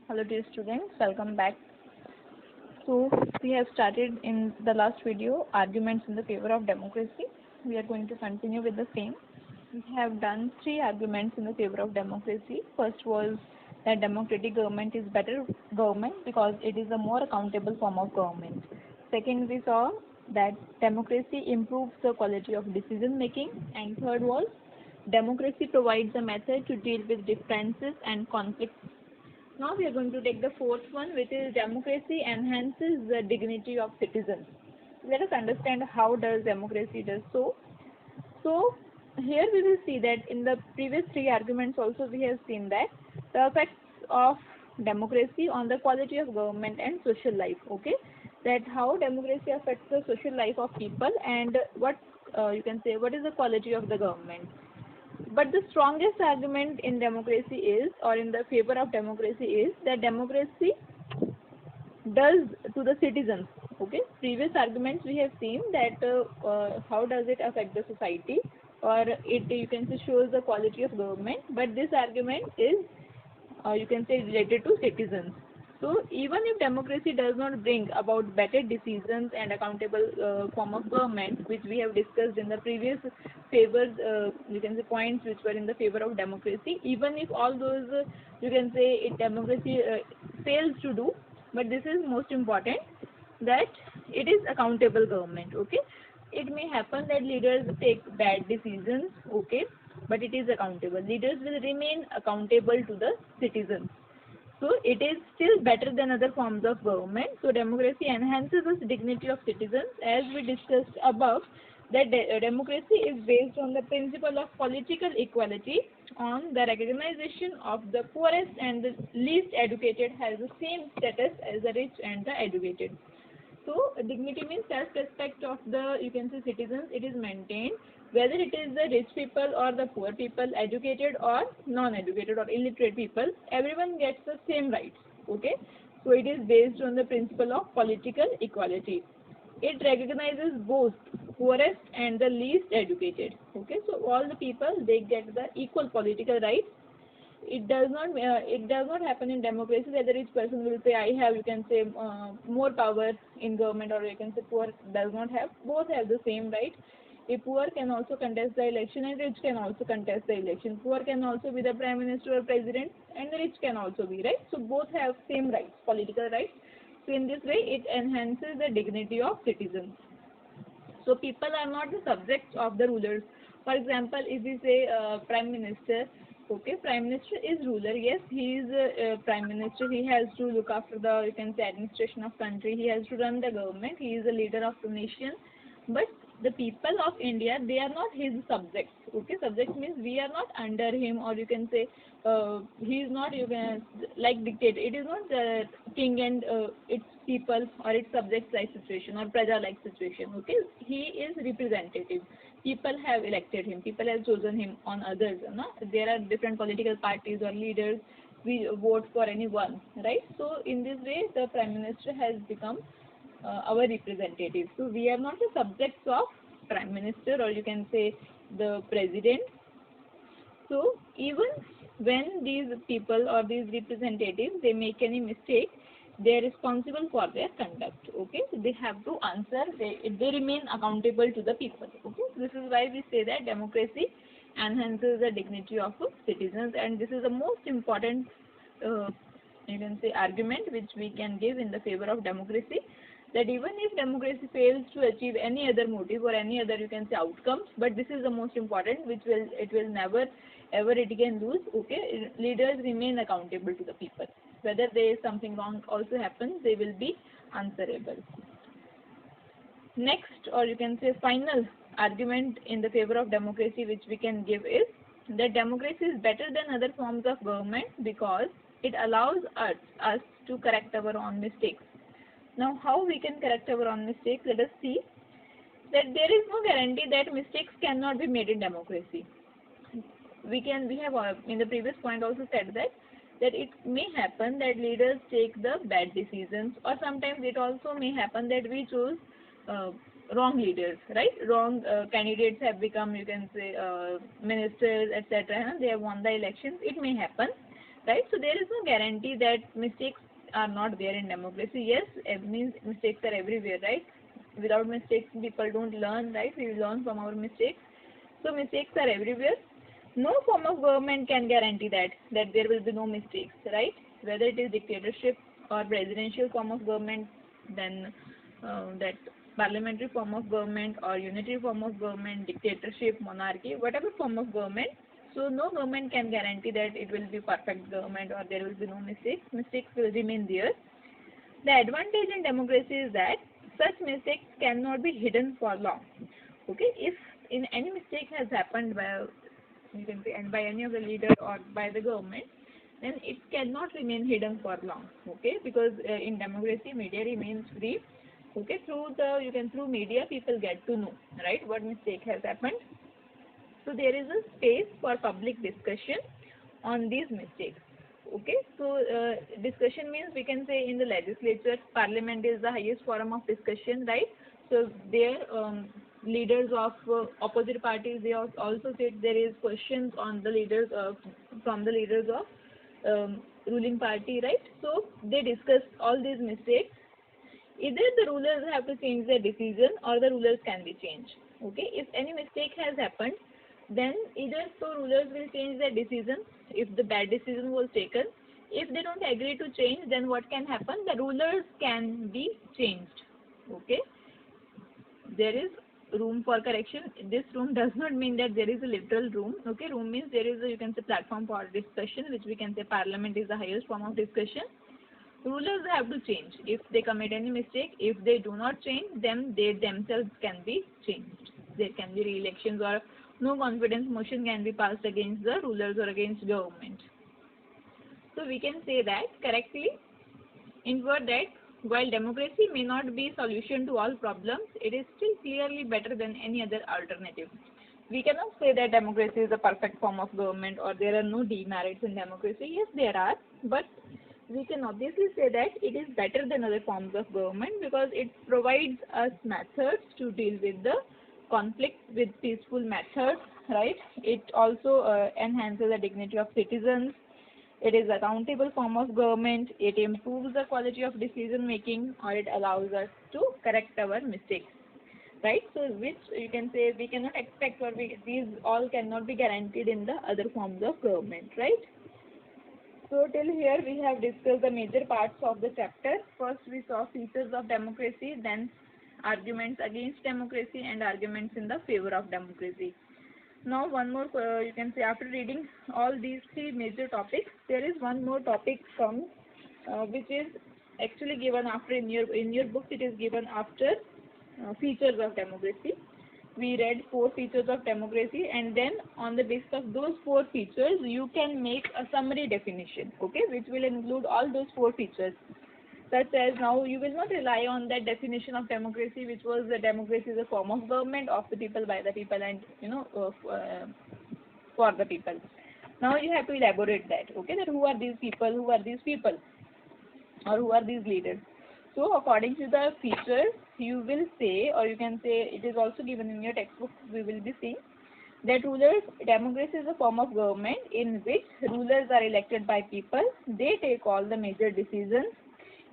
Hello dear students, welcome back. So we have started in the last video arguments in the favor of democracy. We are going to continue with the same. We have done 3 arguments in the favor of democracy. First was that democratic government is better government because it is a more accountable form of government. Second, we saw that democracy improves the quality of decision making. And third was democracy provides a method to deal with differences and conflicts. Now we are going to take the fourth one, which is democracy enhances the dignity of citizens. Let us understand how does democracy does so. So here we will see that in the previous 3 arguments also we have seen that the effects of democracy on the quality of government and social life. Okay, that how democracy affects the social life of people and what you can say what is the quality of the government. But the strongest argument in democracy is, or in the favor of democracy is, that democracy does to the citizens. Okay, previous arguments we have seen that how does it affect the society, or it you can say shows the quality of government. But this argument is you can say related to citizens. So even if democracy does not bring about better decisions and accountable form of government, which we have discussed in the previous favors, you can say points which were in the favor of democracy, even if all those you can say democracy fails to do, but this is most important that it is accountable government. Okay, it may happen that leaders take bad decisions, okay, but it is accountable. Leaders will remain accountable to the citizens. So it is still better than other forms of government. So democracy enhances the dignity of citizens. As we discussed above, that democracy is based on the principle of political equality, on the recognition of the poorest and the least educated has the same status as the rich and the educated. So dignity means self-respect of the you can say citizens. It is maintained whether it is the rich people or the poor people, educated or non-educated or illiterate people. Everyone gets the same rights. Okay, so it is based on the principle of political equality. It recognizes both poorest and the least educated. Okay, so all the people they get the equal political rights. It does not happen in democracy that the rich person will say I have you can say more power in government, or you can say poor does not have. Both have the same right. A poor can also contest the election and rich can also contest the election. Poor can also be the prime minister or president and the rich can also be, right? So both have same rights, political rights. So in this way it enhances the dignity of citizens. So people are not the subjects of the rulers. For example, if we say prime minister, okay, prime minister is ruler. Yes, he is prime minister. He has to look after the you can say administration of country. He has to run the government. He is the leader of the nation. But the people of India, they are not his subjects. Okay, subjects means we are not under him, or you can say he is not you can like dictator. It is not the king and its people or its subjects like situation or praja like situation. Okay, he is representative. People have elected him. People have chosen him on others. No? There are different political parties or leaders. We vote for anyone, right? So in this way, the prime minister has become our representative. So we are not the subjects of prime minister, or you can say the president. So even when these people or these representatives they make any mistake, they are responsible for their conduct. Okay, so they have to answer. They remain accountable to the people. Okay, so this is why we say that democracy enhances the dignity of citizens, and this is the most important you can say argument which we can give in the favor of democracy, that even if democracy fails to achieve any other motive or any other you can say outcomes, but this is the most important which will never ever it can lose. Okay, leaders remain accountable to the people. Whether there is something wrong also happens, they will be answerable. Next, or you can say final argument in the favor of democracy which we can give is that democracy is better than other forms of government because it allows us to correct our own mistakes. Now, how we can correct our own mistakes? Let us see that there is no guarantee that mistakes cannot be made in democracy. We have in the previous point also said that it may happen that leaders take the bad decisions, or sometimes it also may happen that we choose wrong leaders, right? Wrong candidates have become you can say ministers, etc. They have won the elections. It may happen. right? So there is no guarantee that mistakes are not there in democracy. Yes, it means mistakes are everywhere, right? Without mistakes, people don't learn, right? We learn from our mistakes. So mistakes are everywhere. No form of government can guarantee that there will be no mistakes, right? Whether it is dictatorship or presidential form of government, then that parliamentary form of government or unitary form of government, dictatorship, monarchy, whatever form of government. So no government can guarantee that it will be perfect government or there will be no mistakes. Mistakes will remain there. The advantage in democracy is that such mistakes cannot be hidden for long. Okay, if in any mistake has happened by, you can say, and by any of the leader or by the government, then it cannot remain hidden for long. Okay, because in democracy media remains free. Okay, through media people get to know, right, what mistake has happened. So there is a space for public discussion on these mistakes. Okay, so discussion means we can say in the legislature, parliament is the highest forum of discussion, right? So there leaders of opposite parties, they also said there is questions on the leaders of from the leaders of ruling party, right? So they discuss all these mistakes. Either the rulers have to change their decision or the rulers can be changed. Okay, if any mistake has happened, then either so rulers will change their decision if the bad decision was taken. If they don't agree to change, then what can happen? The rulers can be changed. Okay, there is room for correction. This room does not mean that there is a literal room. Okay, room means there is a, you can say, platform for discussion, which we can say parliament is the highest form of discussion. Rulers have to change if they commit any mistake. If they do not change, then they themselves can be changed. There can be re-elections or no confidence motion can be passed against the rulers or against government. So we can say that correctly, invert that while democracy may not be solution to all problems, it is still clearly better than any other alternative. We cannot say that democracy is a perfect form of government or there are no demerits in democracy. Yes, there are, but we can obviously say that it is better than other forms of government because it provides us methods to deal with the conflict with peaceful methods, right? It also enhances the dignity of citizens. It is accountable form of government. It improves the quality of decision making, or it allows us to correct our mistakes, right? So which you can say we cannot expect, or these all cannot be guaranteed in the other forms of government, right? So till here we have discussed the major parts of the chapter. First we saw features of democracy, then arguments against democracy and arguments in the favor of democracy. Now one more, you can say, after reading all these three major topics, there is one more topic comes which is actually given after in your book. It is given after features of democracy. We read 4 features of democracy, and then on the basis of those 4 features you can make a summary definition, okay, which will include all those 4 features. Such as, now you will not rely on that definition of democracy, which was the democracy is a form of government of the people, by the people, and for the people. Now you have to elaborate that, okay, that who are these people, or who are these leaders. So according to the features, you will say, or you can say it is also given in your textbook, we will be seeing that democracy is a form of government in which rulers are elected by people. They take all the major decisions.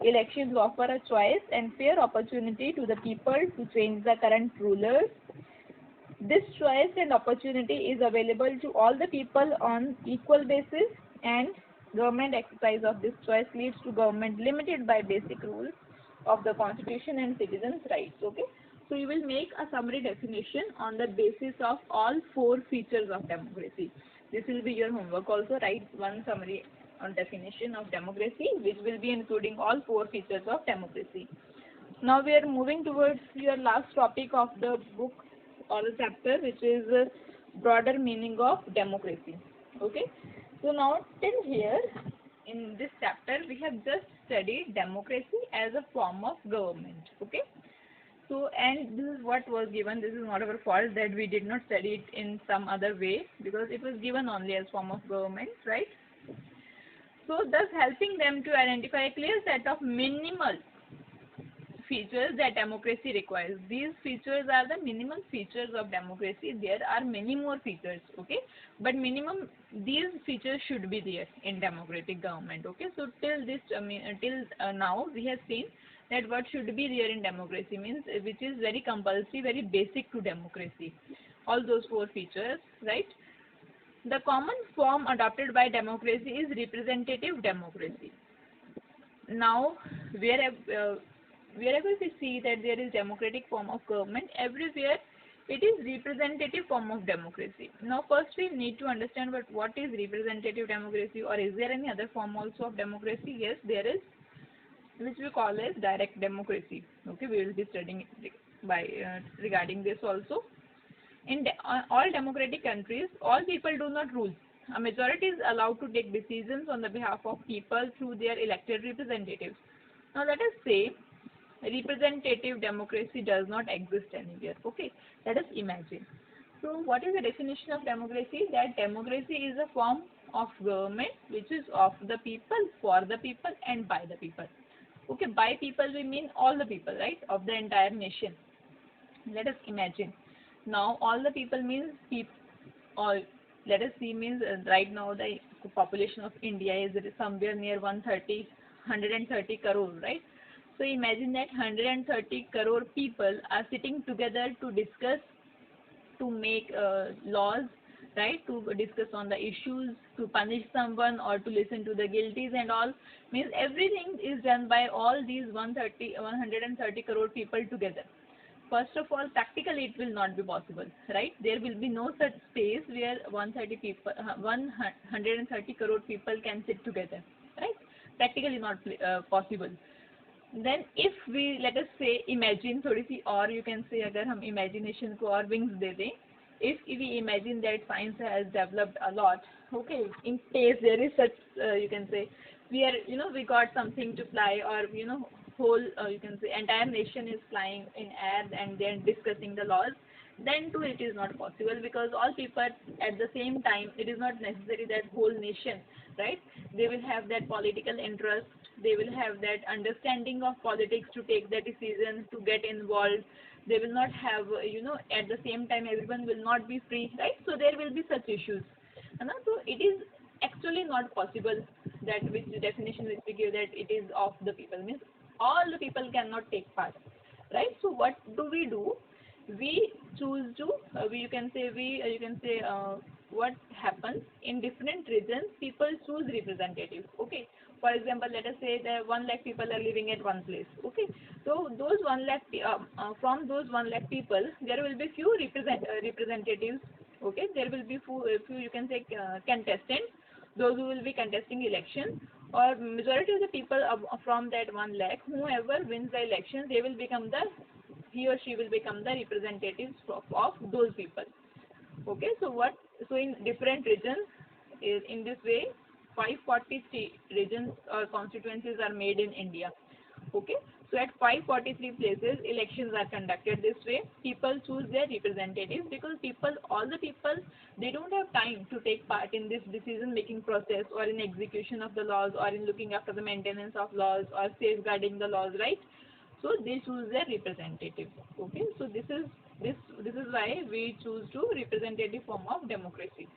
Elections offer a choice and fair opportunity to the people to change the current rulers. This choice and opportunity is available to all the people on equal basis, and government exercise of this choice leads to government limited by basic rules of the constitution and citizens' rights. Okay, so you will make a summary definition on the basis of all 4 features of democracy. This will be your homework also. Write one summary on definition of democracy, which will be including all 4 features of democracy. Now we are moving towards your last topic of the book or the chapter, which is broader meaning of democracy. Okay, so now till here in this chapter we have just studied democracy as a form of government. Okay, so and this is what was given. This is not our fault that we did not study it in some other way, because it was given only as form of government, right? So thus helping them to identify a clear set of minimal features that democracy requires. These features are the minimal features of democracy. There are many more features, okay, but minimum these features should be there in democratic government, okay. So till this now we have seen that what should be there in democracy means, which is very compulsory, very basic to democracy, all those four features, right? The common form adopted by democracy is representative democracy. Now, wherever we see that there is democratic form of government, everywhere it is representative form of democracy. Now, first we need to understand what is representative democracy, or is there any other form also of democracy? Yes, there is, which we call as direct democracy. Okay, we will be studying by regarding this also. In all democratic countries, all people do not rule. A majority is allowed to take decisions on the behalf of people through their elected representatives. Now, let us say representative democracy does not exist anywhere. Okay, let us imagine. So, what is the definition of democracy? That democracy is a form of government which is of the people, for the people, and by the people. Okay, by people we mean all the people, right, of the entire nation. Let us imagine. Now, all the people means people, all, let us see means right now the population of India is somewhere near 130 crore, right? So imagine that 130 crore people are sitting together to discuss, to make laws, right, to discuss on the issues, to punish someone or to listen to the guilties and all, means everything is done by all these 130 crore people together. First of all, practically it will not be possible, right? There will be no such space where 130 crore people can sit together, right? Practically not possible. Then if we, let us say, imagine थोड़ी सी, और you can say अगर हम imagination को और wings दे दें, if we imagine that science has developed a lot, okay, in space there is such, you can say, we are, we got something to fly, or whole, you can say, entire nation is flying in air and then discussing the laws, then too it is not possible, because all people at the same time, it is not necessary that whole nation, right, they will have that political interest, they will have that understanding of politics to take the decision, to get involved. They will not have, at the same time everyone will not be free, right? So there will be such issues. So it is actually not possible, that which definition which we give, that it is of the people, means all the people cannot take part, right? So what do? We choose to, you can say, what happens in different regions, people choose representatives, okay. For example, let us say that 1 lakh people are living at one place, okay. So those 1 lakh, from those 1 lakh people, there will be few representatives, okay. There will be few, you can say, contestants, those who will be contesting election, or majority of the people from that 1 lakh, whoever wins the election, he or she will become the representatives of those people, okay. So in different regions, in this way, 543 regions or constituencies are made in India, okay. So at 543 places, elections are conducted this way. People choose their representatives, because all the people, they don't have time to take part in this decision-making process, or in execution of the laws, or in looking after the maintenance of laws, or safeguarding the laws, right? So they choose their representatives, okay. So this is why we choose to representative form of democracy.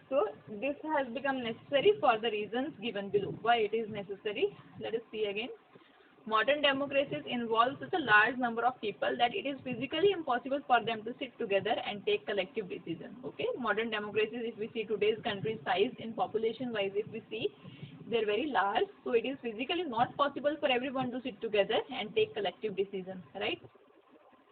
So this has become necessary for the reasons given below. Why it is necessary? Let us see again. Modern democracies involve such a large number of people that it is physically impossible for them to sit together and take collective decisions. Okay, modern democracies, if we see today's country size in population wise, if we see, they're very large, so it is physically not possible for everyone to sit together and take collective decisions, right?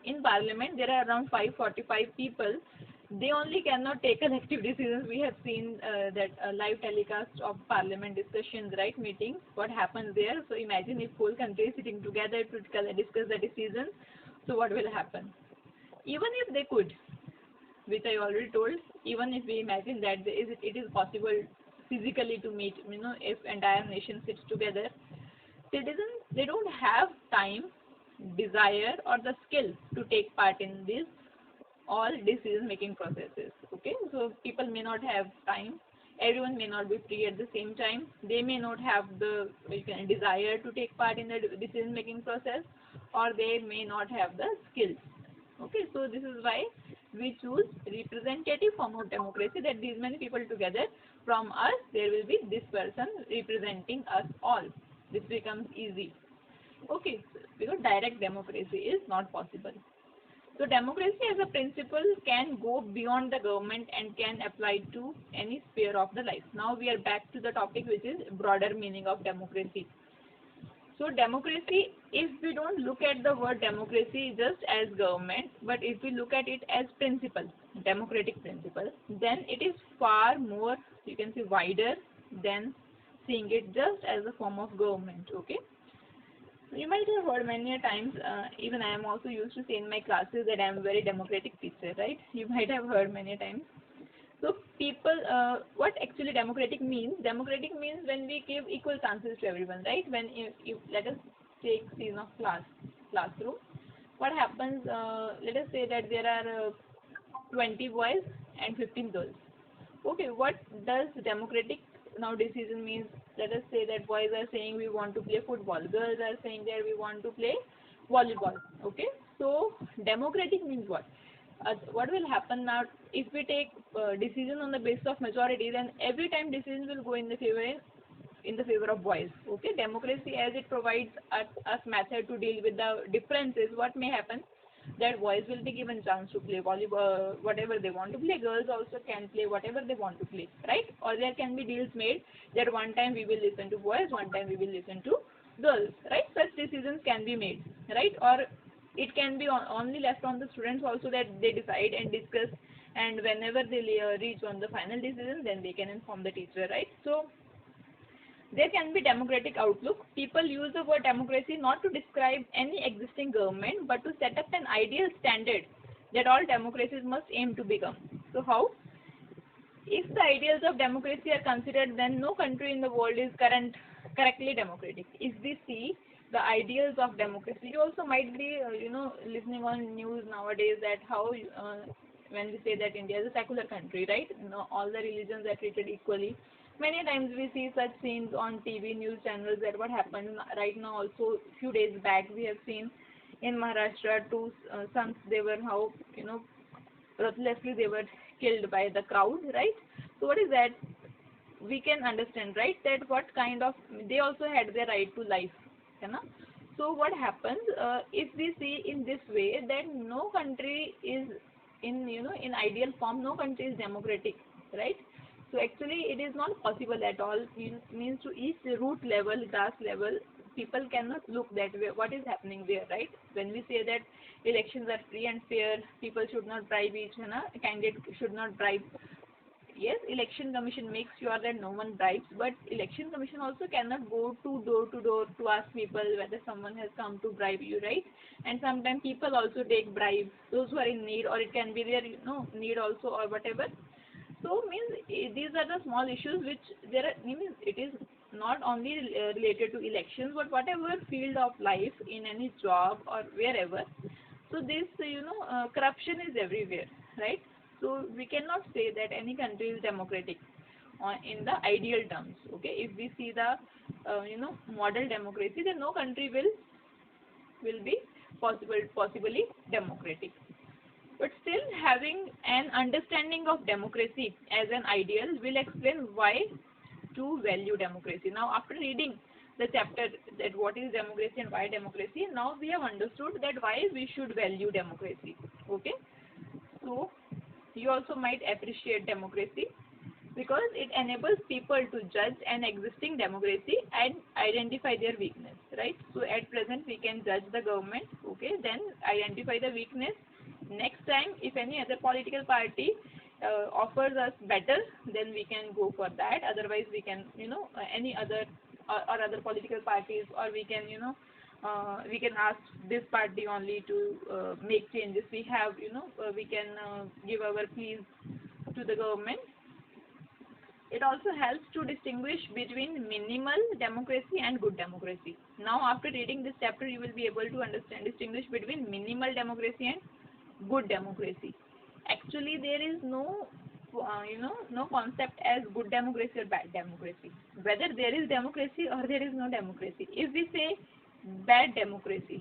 In parliament, there are around 545 people. They only cannot take collective decisions. We have seen that live telecast of parliament discussions, right, meetings, what happens there. So imagine if whole country is sitting together to discuss the decisions, so what will happen? Even if they could, which I already told, even if we imagine that it is possible physically to meet, if entire nation sits together, citizens, they don't have time, desire, or the skill to take part in these all decision making processes, okay. So people may not have time, Everyone may not be free at the same time. They may not have the desire to take part in the decision making process, or they may not have the skills. Okay, so this is why we choose representative form of democracy, that these many people together, from us there will be this person representing us all. This becomes easy. Okay, because direct democracy is not possible. So democracy as a principle can go beyond the government and can apply to any sphere of the life. Now we are back to the topic, which is broader meaning of democracy. So democracy, if we don't look at the word democracy just as government, but if we look at it as principle, democratic principle, then it is far more, you can say, wider than seeing it just as a form of government. Okay. You might have heard many a times, even I am also used to say in my classes that I am a very democratic teacher, right? You might have heard many a times. So people, what actually democratic means? Democratic means when we give equal chances to everyone, right? When if let us take scene of classroom, what happens? Let us say that there are 20 boys and 15 girls. Okay, what does democratic now decision means? Let us say that boys are saying we want to play football, girls are saying that we want to play volleyball. Okay, so democratic means what? What will happen now if we take decision on the basis of majority? Then every time decision will go in the favor of boys. Okay, democracy as it provides us method to deal with the differences. What may happen? That boys will be given chance to play volleyball, whatever they want to play. Girls also can play whatever they want to play, right? Or there can be deals made that one time we will listen to boys, one time we will listen to girls, right? Such decisions can be made, right? Or it can be only left on the students also, that they decide and discuss, and whenever they reach on the final decision, then they can inform the teacher, right? So there can be democratic outlook. People use the word democracy not to describe any existing government, but to set up an ideal standard that all democracies must aim to become. So how? If the ideals of democracy are considered, then no country in the world is correctly democratic. If we see the ideals of democracy, you also might be, listening on news nowadays that how when we say that India is a secular country, right? All the religions are treated equally. Many times we see such scenes on TV news channels, that what happened right now. Also, few days back we have seen in Maharashtra two sons. They were how ruthlessly they were killed by the crowd, right? So what is that? We can understand, right, that what kind of, they also had their right to life, you know. So what happens if we see in this way, that no country is in ideal form, no country is democratic, right? So actually it is not possible at all. It means to each root level, grass level, people cannot look that way what is happening there, right? When we say that elections are free and fair, people should not bribe each candidate should not bribe. Yes, election commission makes sure that no one bribes, but election commission also cannot go to door to ask people whether someone has come to bribe you, right? And sometimes people also take bribe, those who are in need, or it can be their need also, or whatever. So means these are the small issues which there are, means it is not only related to elections, but whatever field of life, in any job or wherever. So this corruption is everywhere, right? So we cannot say that any country is democratic in the ideal terms. Okay, if we see the model democracy, then no country will be possibly democratic. But still, having an understanding of democracy as an ideal will explain why to value democracy. Now, after reading the chapter that what is democracy and why democracy, now we have understood that why we should value democracy. Okay, so you also might appreciate democracy because it enables people to judge an existing democracy and identify their weakness, right? So at present we can judge the government, okay, then identify the weakness. Next time if any other political party offers us better, then we can go for that. Otherwise we can any other or other political parties, or we can we can ask this party only to make changes. We have we can give our pleas to the government. It also helps to distinguish between minimal democracy and good democracy. Now, after reading this chapter, you will be able to distinguish between minimal democracy and good democracy. Actually, there is no no concept as good democracy or bad democracy. Whether there is democracy or there is no democracy. If we say bad democracy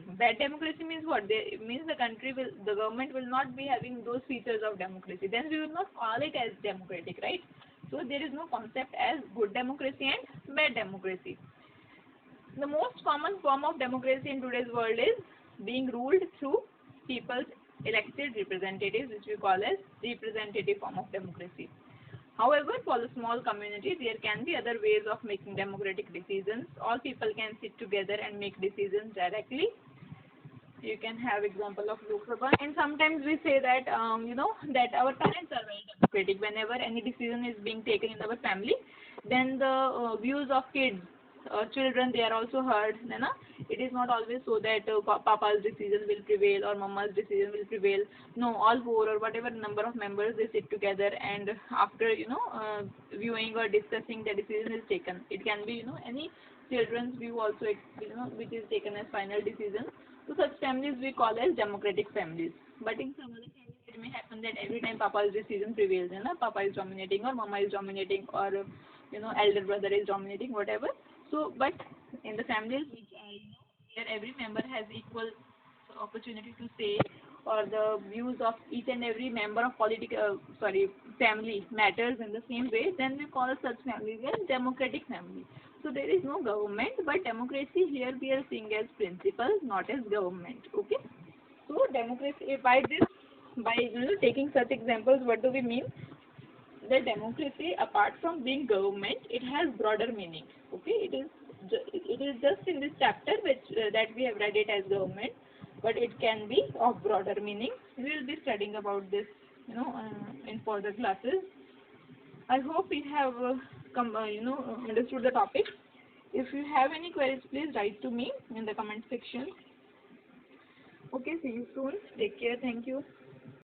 means what? It means the government will not be having those features of democracy. Then we will not call it as democratic, right? So there is no concept as good democracy and bad democracy. The most common form of democracy in today's world is being ruled through people's elected representatives, which we call as representative form of democracy. However, for the small community, there can be other ways of making democratic decisions. All people can sit together and make decisions directly. You can have example of Lok Sabha, and sometimes we say that that our parents are very democratic. Whenever any decision is being taken in our family, then the views of kids, children, they are also heard. It is not always so that papa's decision will prevail or mama's decision will prevail. No, all four or whatever number of members, they sit together, and after viewing or discussing, the decision is taken. It can be any children's view also, which is taken as final decision. So such families we call as democratic families. But in some other families, it may happen that every time papa's decision prevails, papa is dominating or mama is dominating, or elder brother is dominating, whatever. So, but in the families which are where every member has equal opportunity to say, or the views of each and every member of family matters in the same way, then we call such families as democratic family. So there is no government, but democracy here we are seeing as principle, not as government. Okay. So democracy, by taking such examples, what do we mean? The democracy, apart from being government, it has broader meaning. Okay, it is just in this chapter which that we have read it as government, but it can be of broader meaning. We will be studying about this, in further classes. I hope we have understood the topic. If you have any queries, please write to me in the comment section. Okay, see you soon. Take care. Thank you.